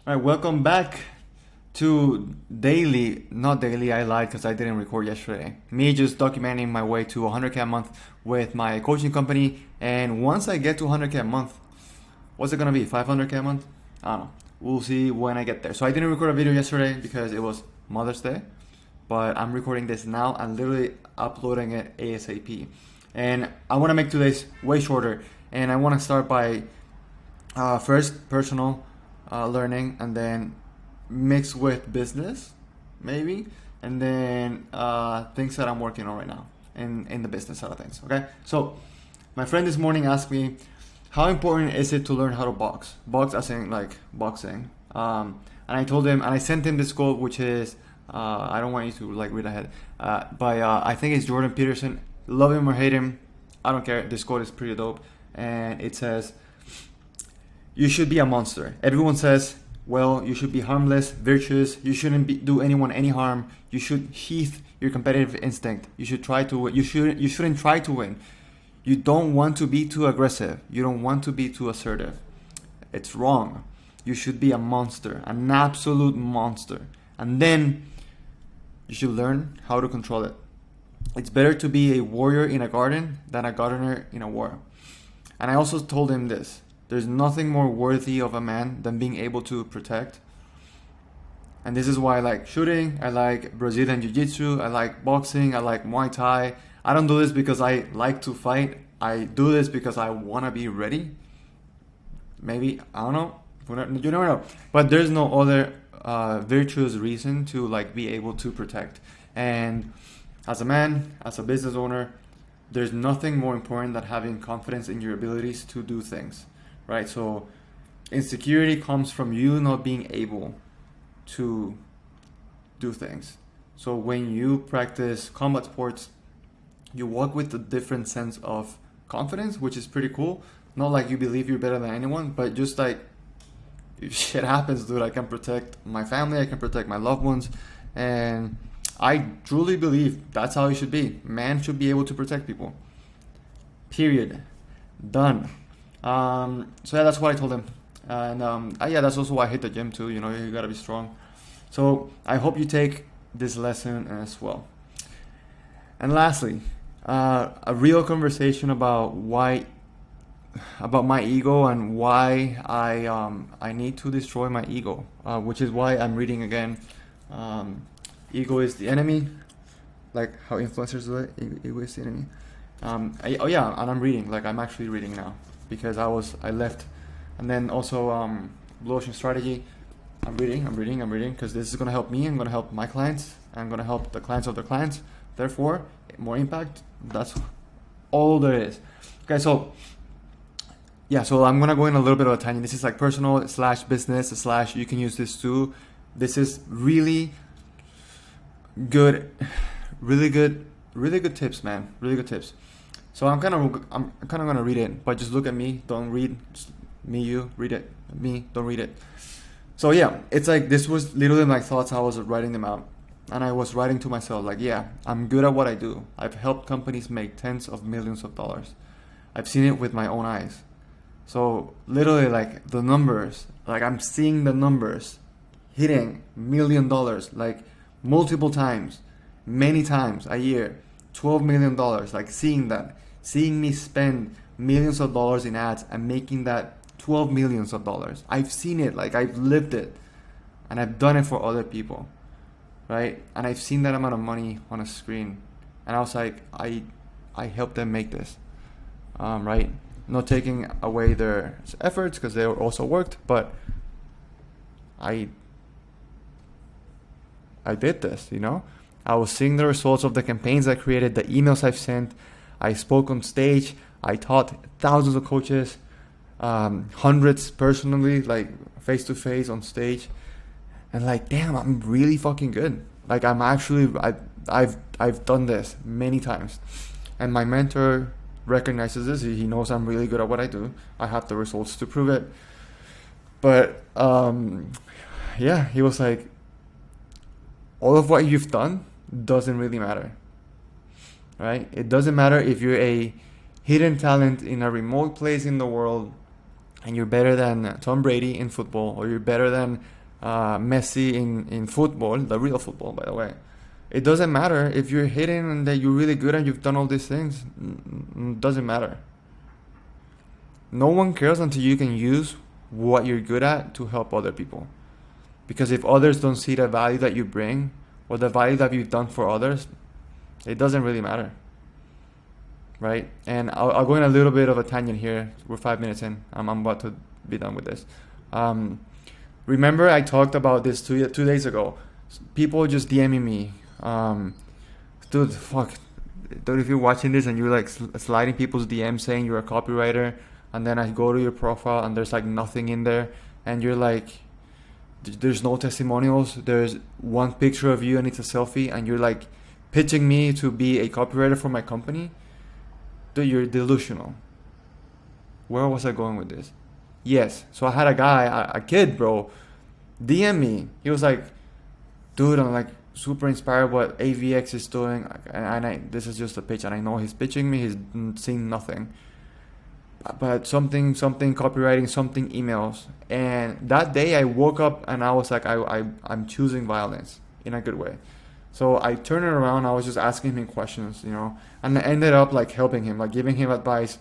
All right, welcome back to daily, not daily, I lied because I didn't record yesterday. Me just documenting my way to 100K a month with my coaching company. And once I get to 100K a month, what's it going to be? 500K a month? I don't know. We'll see when I get there. So I didn't record a video yesterday because it was Mother's Day, but I'm recording this now and literally uploading it ASAP. And I want to make today's way shorter. And I want to start by first personal learning, and then mix with business, maybe, and then things that I'm working on right now in the business side of things. Okay, so my friend this morning asked me, how important is it to learn how to box as in like boxing? And I told him, and I sent him this quote, which is I don't want you to like read ahead, by I think it's Jordan Peterson. Love him or hate him, I don't care. This quote is pretty dope, and it says, you should be a monster. Everyone says, well, you should be harmless, virtuous. You shouldn't do anyone any harm. You should sheath your competitive instinct. You should try to win. You shouldn't try to win. You don't want to be too aggressive. You don't want to be too assertive. It's wrong. You should be a monster, an absolute monster. And then you should learn how to control it. It's better to be a warrior in a garden than a gardener in a war. And I also told him this. There's nothing more worthy of a man than being able to protect. And this is why I like shooting, I like Brazilian Jiu-Jitsu, I like boxing, I like Muay Thai. I don't do this because I like to fight. I do this because I want to be ready. Maybe, I don't know. You never know. But there's no other virtuous reason to like be able to protect. And as a man, as a business owner, there's nothing more important than having confidence in your abilities to do things. Right, so insecurity comes from you not being able to do things. So when you practice combat sports, you walk with a different sense of confidence, which is pretty cool. Not like you believe you're better than anyone, but just like if shit happens, dude, I can protect my family, I can protect my loved ones, and I truly believe that's how it should be. Man should be able to protect people. Period. Done. So yeah, that's what I told him, and yeah, that's also why I hit the gym too. You know, you gotta be strong. So I hope you take this lesson as well. And lastly, a real conversation about my ego and why I need to destroy my ego, which is why I'm reading again. Ego is the enemy, like how influencers do it. Ego is the enemy. Oh yeah, and I'm reading. Like I'm actually reading now. Because I left, and then also Blue Ocean Strategy. I'm reading because this is gonna help me. I'm gonna help my clients. I'm gonna help the clients of their clients. Therefore, more impact. That's all there is. Okay, so yeah, so I'm gonna go in a little bit of a tangent. This is like personal / business / you can use this too. This is really good tips, man. Really good tips. So I'm kind of gonna read it, but just look at me. Don't read. Just me, you read it. Me, don't read it. So yeah, it's like this was literally my thoughts. I was writing them out, and I was writing to myself like, yeah, I'm good at what I do. I've helped companies make tens of millions of dollars. I've seen it with my own eyes. So literally, like the numbers, like I'm seeing the numbers hitting $1 million, like multiple times, many times a year, $12 million, like seeing me spend millions of dollars in ads and making that 12 millions of dollars. I've seen it, like I've lived it, and I've done it for other people, right? And I've seen that amount of money on a screen, and I was like, I helped them make this, right? Not taking away their efforts because they also worked, but I did this, you know? I was seeing the results of the campaigns I created, the emails I've sent. I spoke on stage. I taught thousands of coaches, hundreds personally, like face to face on stage. And like, damn, I'm really fucking good. Like I've done this many times. And my mentor recognizes this. He knows I'm really good at what I do. I have the results to prove it. But yeah, he was like, all of what you've done doesn't really matter, right? It doesn't matter if you're a hidden talent in a remote place in the world and you're better than Tom Brady in football, or you're better than Messi in football, the real football, by the way. It doesn't matter if you're hitting and that you're really good and you've done all these things. Doesn't matter. No one cares until you can use what you're good at to help other people. Because if others don't see the value that you bring or the value that you've done for others, it doesn't really matter. Right? And I'll go in a little bit of a tangent here. We're 5 minutes in. I'm about to be done with this. Remember I talked about this 2 days ago. People just DMing me. Dude, fuck. Dude, if you're watching this and you're like sliding people's DMs saying you're a copywriter, and then I go to your profile and there's like nothing in there, and you're like, there's no testimonials, there's one picture of you and it's a selfie, and you're like pitching me to be a copywriter for my company, dude, you're delusional. Where was I going with this? Yes, so I had a guy, a kid, bro, DM me. He was like, dude, I'm like super inspired what AVX is doing, and this is just a pitch, and I know he's pitching me, he's seen nothing. But something copywriting, something emails. And that day I woke up and I was like, I'm choosing violence in a good way. So I turned it around. I was just asking him questions, and I ended up like helping him, like giving him advice,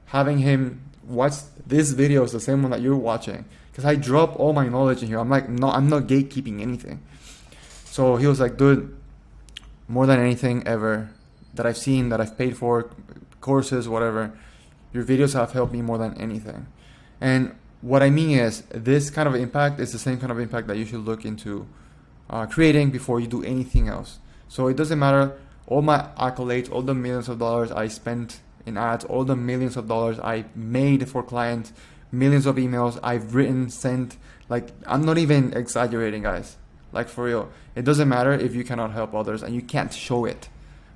having him watch this video is the same one that you're watching, because I drop all my knowledge in here. I'm like, no, I'm not gatekeeping anything. So he was like, dude, more than anything ever that I've seen, that I've paid for, courses, whatever, your videos have helped me more than anything. And what I mean is, this kind of impact is the same kind of impact that you should look into creating before you do anything else. So it doesn't matter all my accolades, all the millions of dollars I spent in ads, all the millions of dollars I made for clients, millions of emails I've written, sent. Like, I'm not even exaggerating, guys. Like, for real. It doesn't matter if you cannot help others and you can't show it.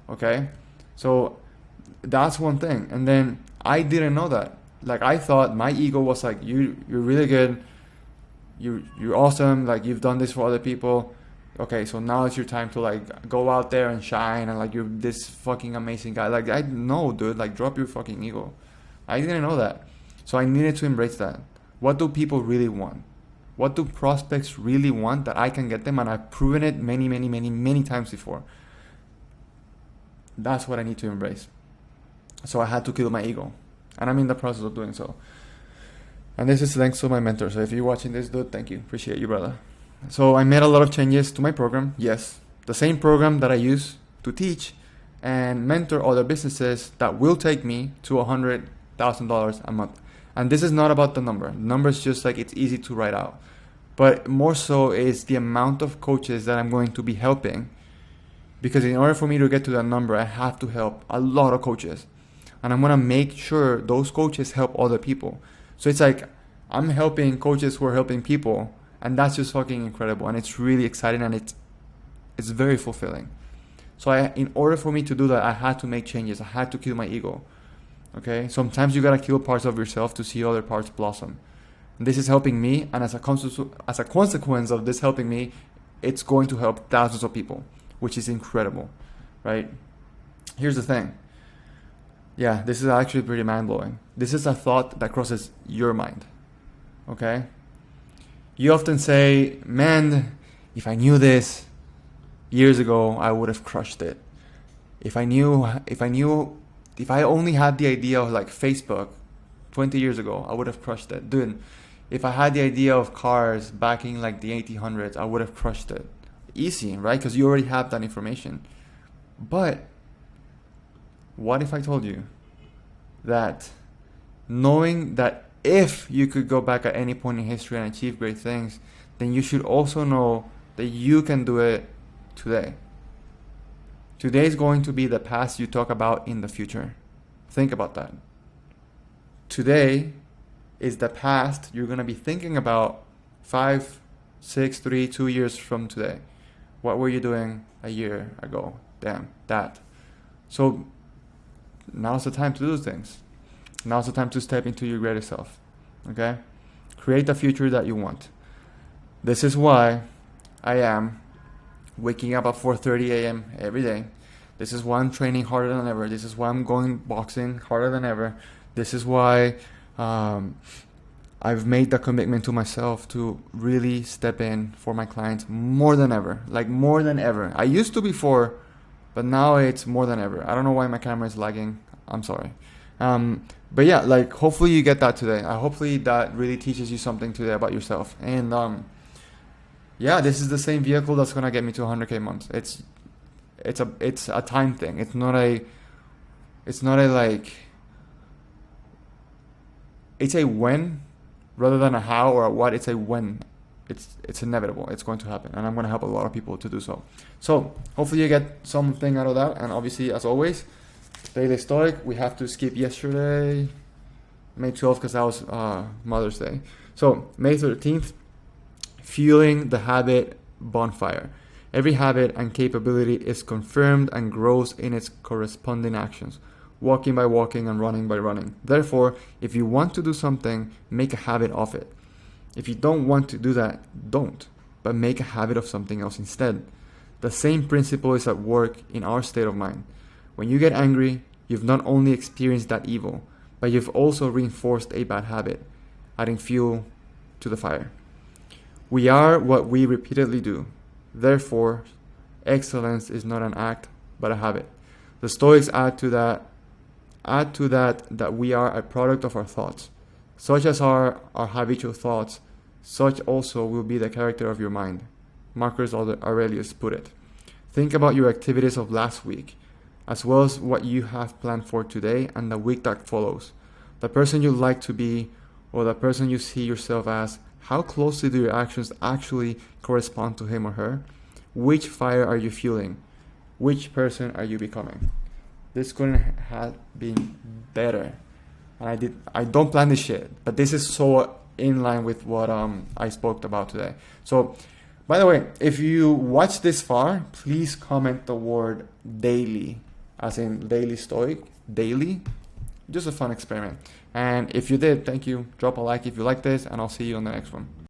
Okay? So that's one thing. And then I didn't know that. Like, I thought my ego was like, you're really good, you're awesome, like you've done this for other people. Okay, so now it's your time to like go out there and shine, and like you're this fucking amazing guy. Like, I know, dude, like drop your fucking ego. I didn't know that. So I needed to embrace that. What do people really want? What do prospects really want that I can get them? And I've proven it many times before. That's what I need to embrace. So I had to kill my ego. And I'm in the process of doing so. And this is thanks to my mentor. So if you're watching this, dude, thank you. Appreciate you, brother. So I made a lot of changes to my program. Yes, the same program that I use to teach and mentor other businesses that will take me to $100,000 a month. And this is not about the number. The number is just like, it's easy to write out. But more so is the amount of coaches that I'm going to be helping. Because in order for me to get to that number, I have to help a lot of coaches. And I'm going to make sure those coaches help other people. So it's like, I'm helping coaches who are helping people. And that's just fucking incredible. And it's really exciting, and it's very fulfilling. So in order for me to do that, I had to make changes. I had to kill my ego. Okay? Sometimes you got to kill parts of yourself to see other parts blossom. And this is helping me. And as a consequence of this helping me, it's going to help thousands of people, which is incredible. Right? Here's the thing. Yeah, this is actually pretty mind-blowing. This is a thought that crosses your mind. Okay? You often say, man, if I knew this years ago, I would have crushed it. If I only had the idea of like Facebook 20 years ago, I would have crushed it. Dude, if I had the idea of cars back in like the 1800s, I would have crushed it. Easy, right? Because you already have that information. But what if I told you that knowing that if you could go back at any point in history and achieve great things, then you should also know that you can do it today. Today is going to be the past you talk about in the future. Think about that. Today is the past you're going to be thinking about 5, 6, 3, 2 years from today. What were you doing a year ago? Damn, that. So now's the time to do things. Now's the time to step into your greater self. Okay? Create the future that you want. This is why I am waking up at 4:30 a.m. every day. This is why I'm training harder than ever. This is why I'm going boxing harder than ever. This is why I've made the commitment to myself to really step in for my clients more than ever. Like more than ever. I used to before, but now it's more than ever. I don't know why my camera is lagging. I'm sorry. But yeah, like hopefully you get that today. Hopefully that really teaches you something today about yourself. And yeah, this is the same vehicle that's gonna get me to 100K months. It's a time thing. It's not a like, it's a when rather than a how or a what. It's a when. It's inevitable. It's going to happen, and I'm going to help a lot of people to do so. So hopefully you get something out of that. And obviously, as always, daily stoic. We have to skip yesterday, May 12th, because that was Mother's Day. So May 13th, fueling the habit bonfire. Every habit and capability is confirmed and grows in its corresponding actions. Walking by walking and running by running. Therefore, if you want to do something, make a habit of it. If you don't want to do that, don't, but make a habit of something else instead. The same principle is at work in our state of mind. When you get angry, you've not only experienced that evil, but you've also reinforced a bad habit, adding fuel to the fire. We are what we repeatedly do. Therefore, excellence is not an act, but a habit. The Stoics add to that we are a product of our thoughts. Such as are our habitual thoughts, such also will be the character of your mind. Marcus Aurelius put it. Think about your activities of last week, as well as what you have planned for today and the week that follows. The person you like to be, or the person you see yourself as, how closely do your actions actually correspond to him or her? Which fire are you fueling? Which person are you becoming? This couldn't have been better. And I don't plan this shit, but this is so in line with what I spoke about today. So, by the way, if you watch this far, please comment the word daily, as in daily stoic, daily. Just a fun experiment. And if you did, thank you. Drop a like if you like this, and I'll see you on the next one.